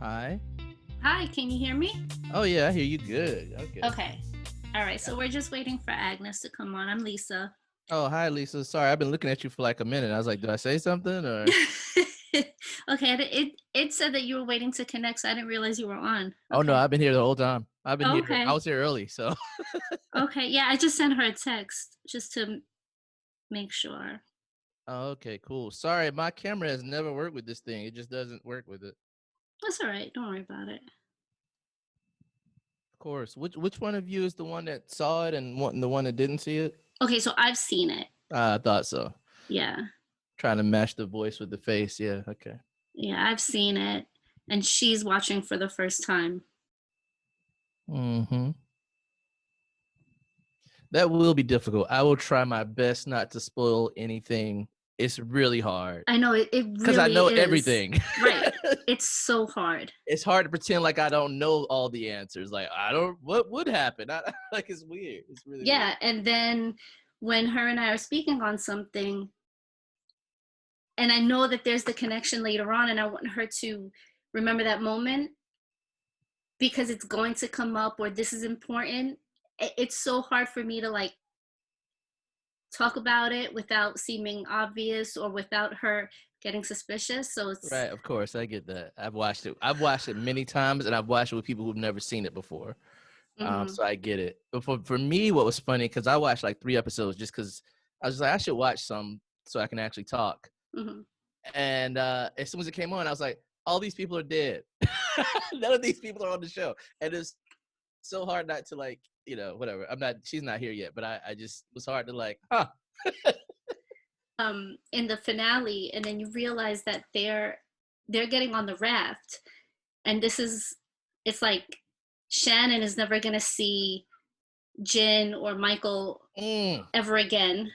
Hi. Hi, can you hear me? Oh yeah, I hear you good. Okay. Okay. All right, so we're just waiting for Agnes to come on. I'm Lisa. Oh, hi Lisa. Sorry, I've been looking at you for like a minute. I was like, did I say something or? Okay, it said that you were waiting to connect, so I didn't realize you were on. Oh no, Okay. I've been here the whole time. I've been here. I Okay. was here early, so. Okay. Yeah, I just sent her a text just to make sure. Oh, okay, cool. Sorry, my camera has never worked with this thing. It just doesn't work with it. That's all right. Don't worry about it. Of course. Which one of you is the one that saw it and the one that didn't see it? Okay, so I've seen it. I thought so. Yeah. Trying to match the voice with the face. Yeah. Okay. Yeah, I've seen it. And she's watching for the first time. Mm-hmm. That will be difficult. I will try my best not to spoil anything. It's really hard I know it because I really know is. everything. Right. It's so hard. It's hard to pretend like I don't know all the answers. Like I don't. What would happen? Like it's weird. It's really Yeah, and then when her and I are speaking on something, and I know that there's the connection later on, and I want her to remember that moment because it's going to come up or this is important. It's so hard for me to like talk about it without seeming obvious or without her getting suspicious. So it's right. Of course, I get that. I've watched it. I've watched it many times, and I've watched it with people who've never seen it before. mhm. So I get it. But for me, what was funny because I watched like 3 episodes just because I was like I should watch some so I can actually talk. Mhm. And as soon as it came on, I was like, all these people are dead. None of these people are on the show, and it's so hard not to like, whatever. She's not here yet, but I just it was hard to like, huh. In the finale, and then you realize that they're getting on the raft, and it's like Shannon is never gonna see Jin or Michael ever again.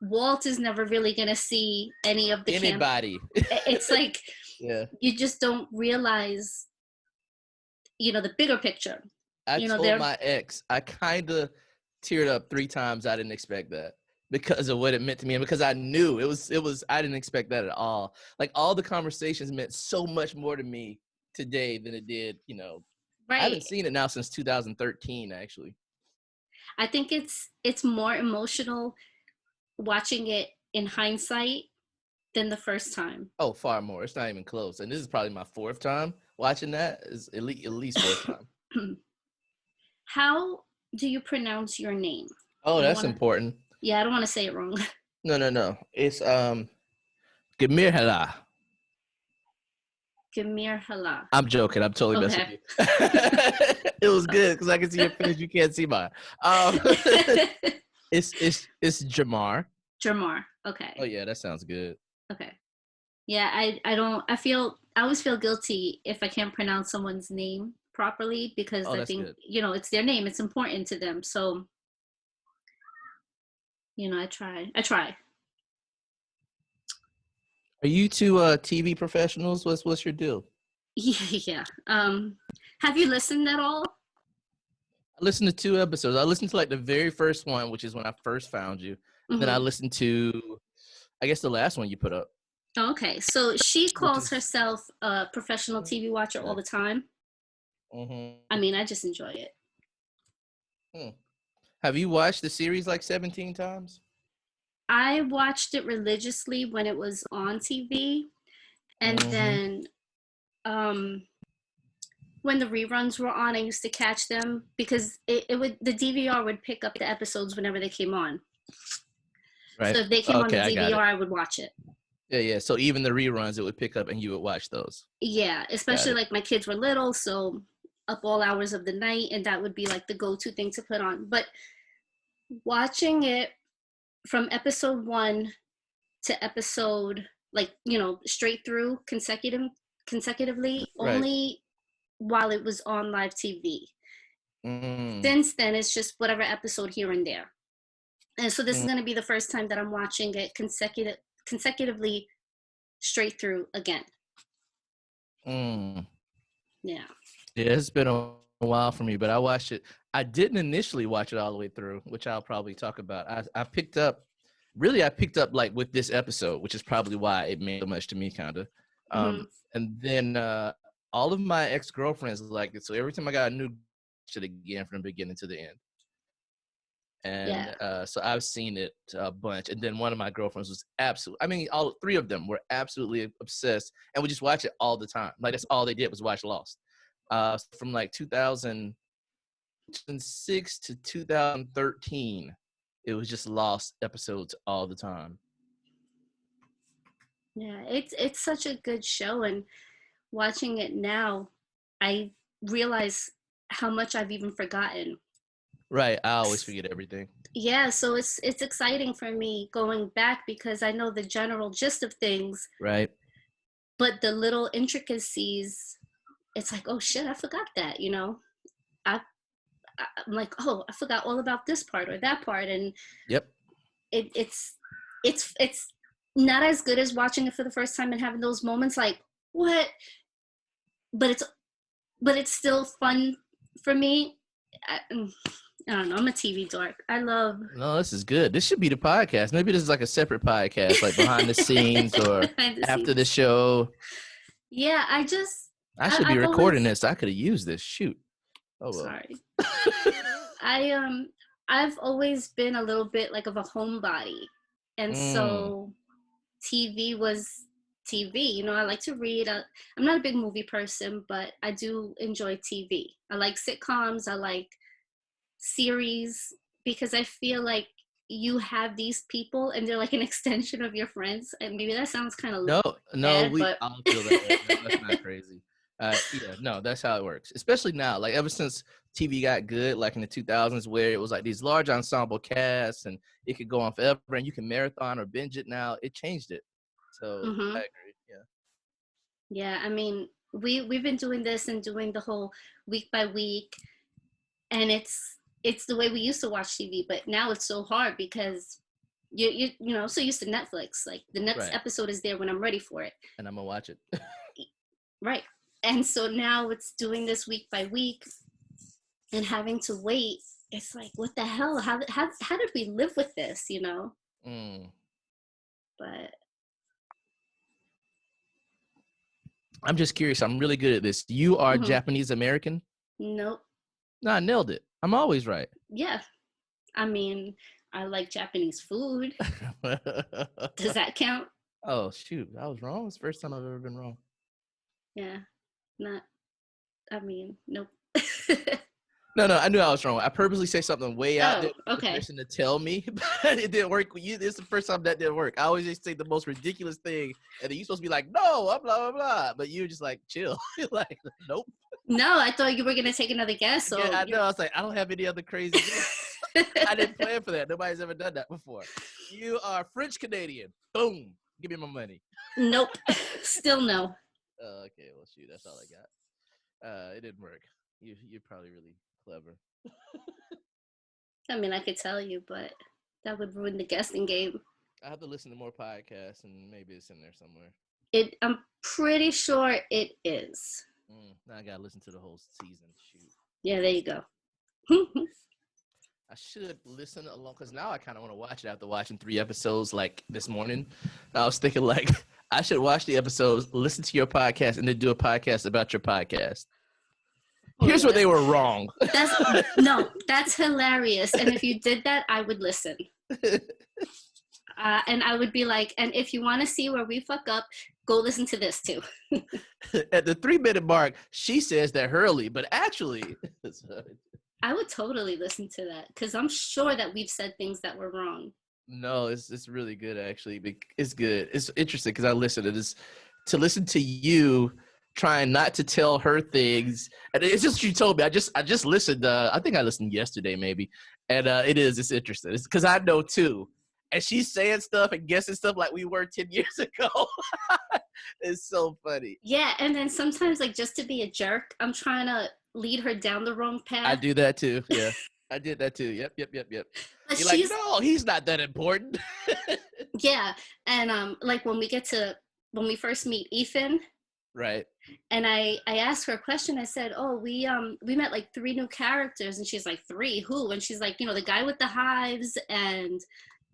Walt is never really gonna see any of the anybody. It's like yeah, you just don't realize, the bigger picture. I You know, told they're my ex, I kind of teared up 3 times. I didn't expect that because of what it meant to me, and because I knew it was. I didn't expect that at all. Like all the conversations meant so much more to me today than it did. I right. haven't seen it now since 2013, actually. I think it's more emotional watching it in hindsight than the first time. Oh, far more. It's not even close. And this is probably my 4th time watching that. Is at least 4th time. How do you pronounce your name? Oh, I don't that's want to. important. Yeah, I don't want to say it wrong. No. It's Germar. Gemir Hala. I'm joking. I'm totally messing Okay. with you. It was good because I can see your face. You can't see mine. It's Germar. Germar. Okay. Oh yeah, that sounds good. Okay. Yeah, I always feel guilty if I can't pronounce someone's name properly because Oh, I that's think, good. it's their name, it's important to them. So, I try. I try. Are you 2 TV professionals? What's your deal? Yeah. Have you listened at all? I listened to 2 episodes. I listened to like the very first one, which is when I first found you. Then I Mm-hmm. listened to, I guess, the last one you put up, Okay. So she which calls is. herself a professional TV watcher all the time. I Mm-hmm. mean, I just enjoy it. Hmm. Have you watched the series like 17 times? I watched it religiously when it was on TV, and Mm-hmm. then um when the reruns were on, I used to catch them because it would the DVR would pick up the episodes whenever they came on. Right. So if they came on Okay, the I got DVR, it. I would watch it. Yeah. So even the reruns, it would pick up and you would watch those. Yeah, Got especially it. like my kids were little, so up all hours of the night, and that would be like the go-to thing to put on. But watching it from episode 1 to episode, like, straight through consecutively, Right. only while it was on live TV. Mm. Since then, it's just whatever episode here and there. And so this is Mm. going to be the first time that I'm watching it consecutively straight through again. Mm. Yeah. Yeah, it's been a while for me, but I watched it. I didn't initially watch it all the way through, which I'll probably talk about. I picked up like with this episode, which is probably why it meant so much to me, kind of. Mm-hmm. And then all of my ex-girlfriends liked it. So every time I got a new shit again from the beginning to the end. And so I've seen it a bunch. And then one of my girlfriends was all three of them were absolutely obsessed and would just watch it all the time. Like that's all they did was watch Lost. From like 2006 to 2013, it was just Lost episodes all the time. Yeah, it's such a good show, and watching it now, I realize how much I've even forgotten. Right, I always forget everything. Yeah, so it's exciting for me going back because I know the general gist of things. Right. But the little intricacies, it's like, oh shit, I forgot that, you know. I'm like, oh, I forgot all about this part or that part, and yep, it's not as good as watching it for the first time and having those moments like what, but it's still fun for me. I don't know. I'm a TV dork. I love. No, this is good. This should be the podcast. Maybe this is like a separate podcast, like behind the scenes or after the show. Yeah, I should be recording this. I could have used this. Shoot. Oh well. Sorry. I've always been a little bit like of a homebody, and so TV was TV. You know, I like to read. I'm not a big movie person, but I do enjoy TV. I like sitcoms. I like series because I feel like you have these people and they're like an extension of your friends. And maybe that sounds kind of bad, but I'll feel that. That's not crazy. That's how it works. Especially now, like ever since TV got good, like in the 2000s, where it was like these large ensemble casts and it could go on forever and you can marathon or binge it now. It changed it. So I agree. Yeah. Yeah, I mean, we've been doing this and doing the whole week by week, and it's the way we used to watch TV, but now it's so hard because you know, so used to Netflix. Like the next episode is there when I'm ready for it, and I'm gonna watch it. Right. And so now it's doing this week by week and having to wait. It's like, what the hell? How did we live with this, you know? But I'm just curious. I'm really good at this. You are Japanese American? Nope. No, I nailed it. I'm always right. Yeah. I mean, I like Japanese food. Does that count? Oh, shoot. I was wrong. It's the first time I've ever been wrong. Yeah. Nope. No, I knew I was wrong. I purposely say something way out there for the person to tell me, but it didn't work. It's the first time that didn't work. I always just say the most ridiculous thing, and then you're supposed to be like, no, blah, blah, blah. But you're just like, chill. Like, nope. No, I thought you were going to take another guess. So yeah, I know. I was like, I don't have any other crazy I didn't plan for that. Nobody's ever done that before. You are French-Canadian. Boom. Give me my money. Nope. Still no. Okay, well, shoot. That's all I got. It didn't work. You're probably really clever. I mean, I could tell you, but that would ruin the guessing game. I have to listen to more podcasts, and maybe it's in there somewhere. I'm pretty sure it is. Now I gotta listen to the whole season. Shoot. Yeah, there you go. I should listen along because now I kind of want to watch it after watching 3 episodes like this morning. I was thinking like I should watch the episodes, listen to your podcast, and then do a podcast about your podcast. Here's where they were wrong. That's hilarious. And if you did that, I would listen. And I would be like, and if you want to see where we fuck up, go listen to this too. At the 3-minute mark, she says that Hurley, but actually, I would totally listen to that because I'm sure that we've said things that were wrong. No, it's really good actually. It's good. It's interesting because I listen. It is to listen to you trying not to tell her things, and it's just what you told me. I just listened. I think I listened yesterday maybe, and it's interesting. It's because I know too. And she's saying stuff and guessing stuff like we were 10 years ago. It's so funny. Yeah, and then sometimes, like, just to be a jerk, I'm trying to lead her down the wrong path. I do that too, yeah. I did that too, yep. But you're like, no, he's not that important. Yeah, and, like, when we first meet Ethan. Right. And I asked her a question. I said, oh, we met, like, 3 new characters. And she's like, 3? Who? And she's like, you know, the guy with the hives and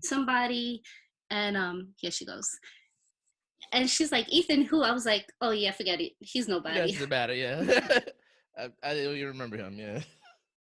somebody, and here she goes. And she's like, Ethan who? I was like, oh yeah, forget it. He's You guys nobody. is about it, yeah. I don't even remember him, yeah.